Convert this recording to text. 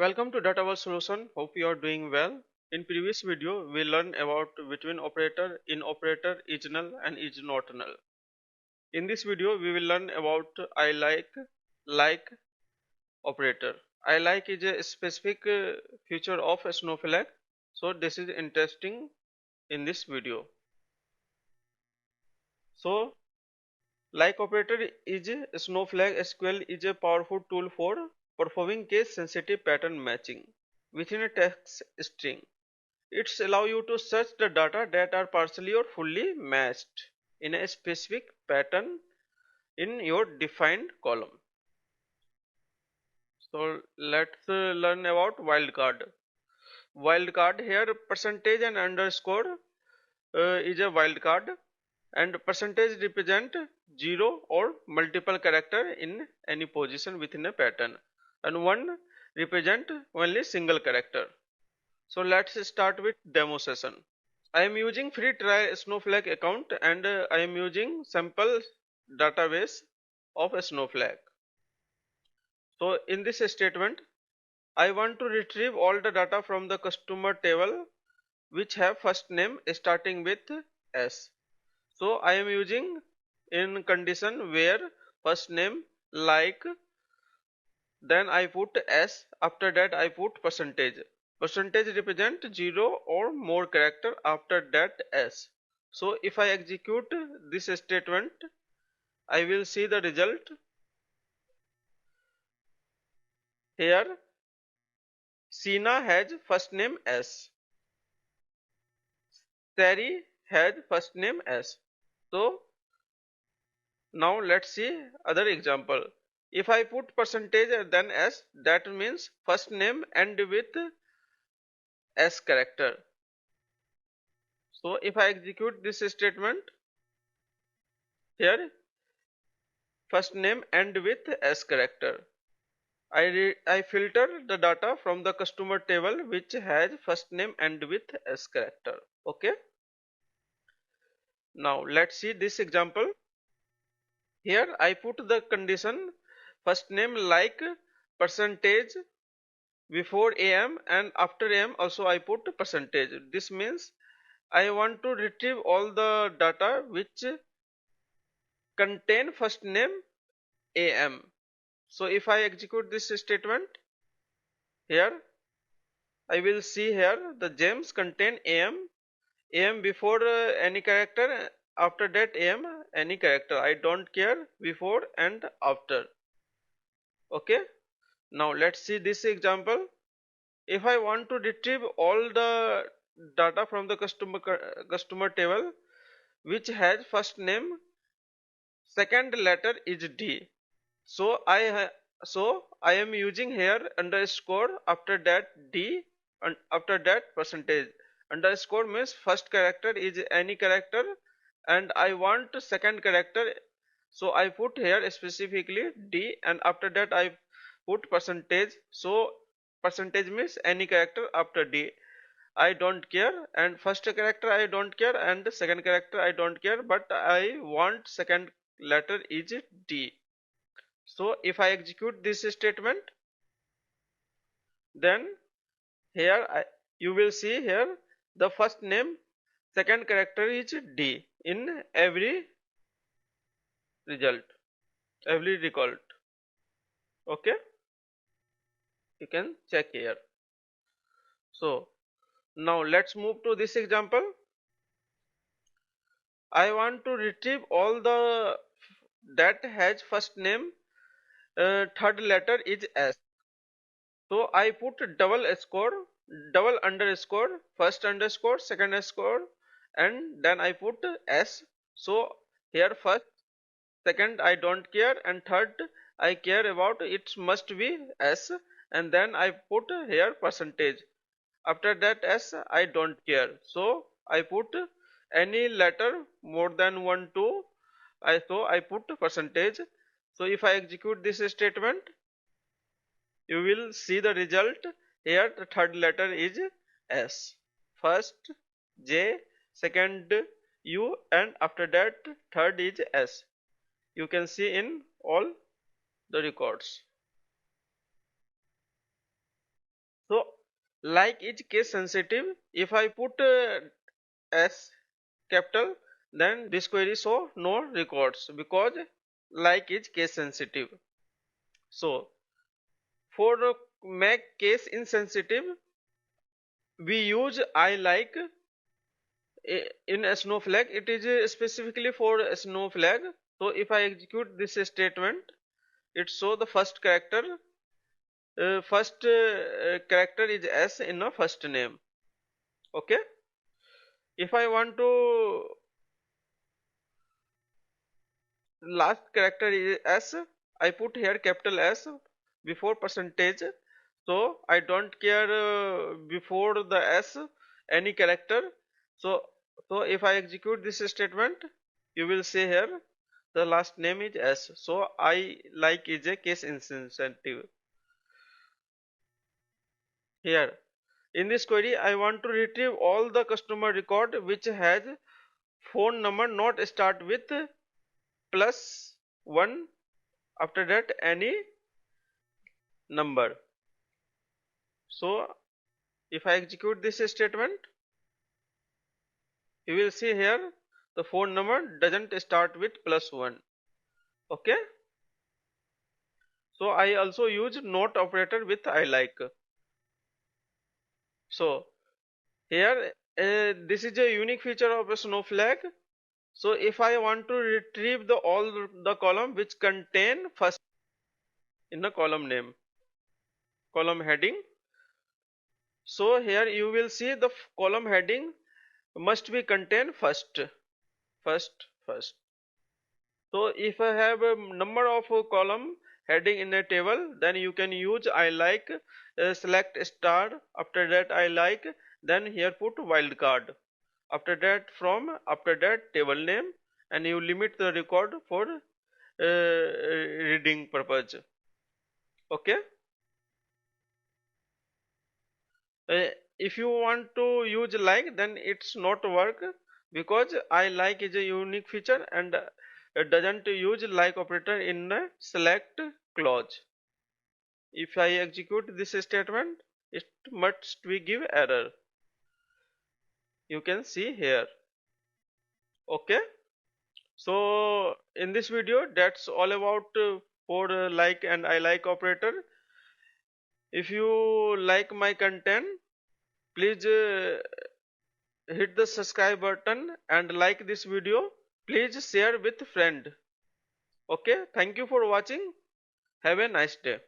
Welcome to Data World Solution. Hope you are doing well. In previous video, we learned about between operator, in operator, is null and is not null. In this video, we will learn about like operator. ILIKE is a specific feature of Snowflake. So this is interesting in this video. So like operator is Snowflake SQL is a powerful tool for performing case sensitive pattern matching within a text string. It's allow you to search the data that are partially or fully matched in a specific pattern in your defined column. So let's learn about wildcard. Wildcard here percentage and underscore is a wildcard, and percentage represent 0 or multiple character in any position within a pattern, and 1 represent only single character. So let's start with demo session. I am using free trial Snowflake account, and I am using sample database of a Snowflake. So in this statement, I want to retrieve all the data from the customer table which have first name starting with S. So I am using in condition where first name like, then I put S, after that I put percentage. Percentage represent 0 or more character after that S. So if I execute this statement, I will see the result. Here Sina has first name S, Sari has first name S. So now let's see other example. If I put percentage then S, that means first name end with S character. So if I execute this statement, here first name end with S character. I filter the data from the customer table which has first name end with S character. Okay. Now let's see this example. Here I put the condition first name like percentage before am, and after am also I put percentage. This means I want to retrieve all the data which contain first name am. So if I execute this statement, here I will see here the gems contain am before any character, after that am any character. I don't care before and after. Okay. Now let's see this example. If I want to retrieve all the data from the customer table which has first name, second letter is D. So I am using here underscore, after that D, and after that percentage. Underscore means first character is any character, and I want second character, so I put here specifically D, and after that I put percentage. So percentage means any character after D. I don't care, and first character I don't care, and the second character I don't care, but I want second letter is D. So if I execute this statement, then here you will see here the first name, second character is D in every result, every record. Okay, you can check here. So now let's move to this example. I want to retrieve all the that has first name, third letter is S. So I put double score, double underscore, first underscore, second underscore, and then I put S. So here first, second I don't care, and third I care about, it must be S, and then I put here percentage. After that S I don't care. So I put any letter more than 1 2, I put percentage. So if I execute this statement, you will see the result. Here the third letter is S, first J, second U, and after that third is S. You can see in all the records. like is case sensitive. If I put S capital, then this query show no records because like is case sensitive. So for make case insensitive, we use ILIKE in a Snowflake. It is specifically for a Snowflake. So if I execute this statement, it show the first character is S in a first name. Okay. If I want to last character is S, I put here capital S before percentage. So I don't care before the S any character. So if I execute this statement, you will see here the last name is S. So I like is a case insensitive. Here in this query, I want to retrieve all the customer record which has phone number not start with +1, after that any number. So if I execute this statement, you will see here the phone number doesn't start with +1. Okay. So I also use not operator with ILIKE. So here this is a unique feature of a Snowflake. So if I want to retrieve all the column which contain first in the column name, column heading. So here you will see the column heading must be contain first. So if I have a number of column heading in a table, then you can use ILIKE select star, after that ILIKE, then here put wildcard, after that table name, and you limit the record for reading purpose. Okay. If you want to use like, then it's not work because ILIKE is a unique feature and it doesn't use like operator in the select clause. If I execute this statement, it must be give error. You can see here. Okay. So in this video, that's all about for like and ILIKE operator. If you like my content, please hit the subscribe button and like this video. Please share with friend. Okay, thank you for watching. Have a nice day.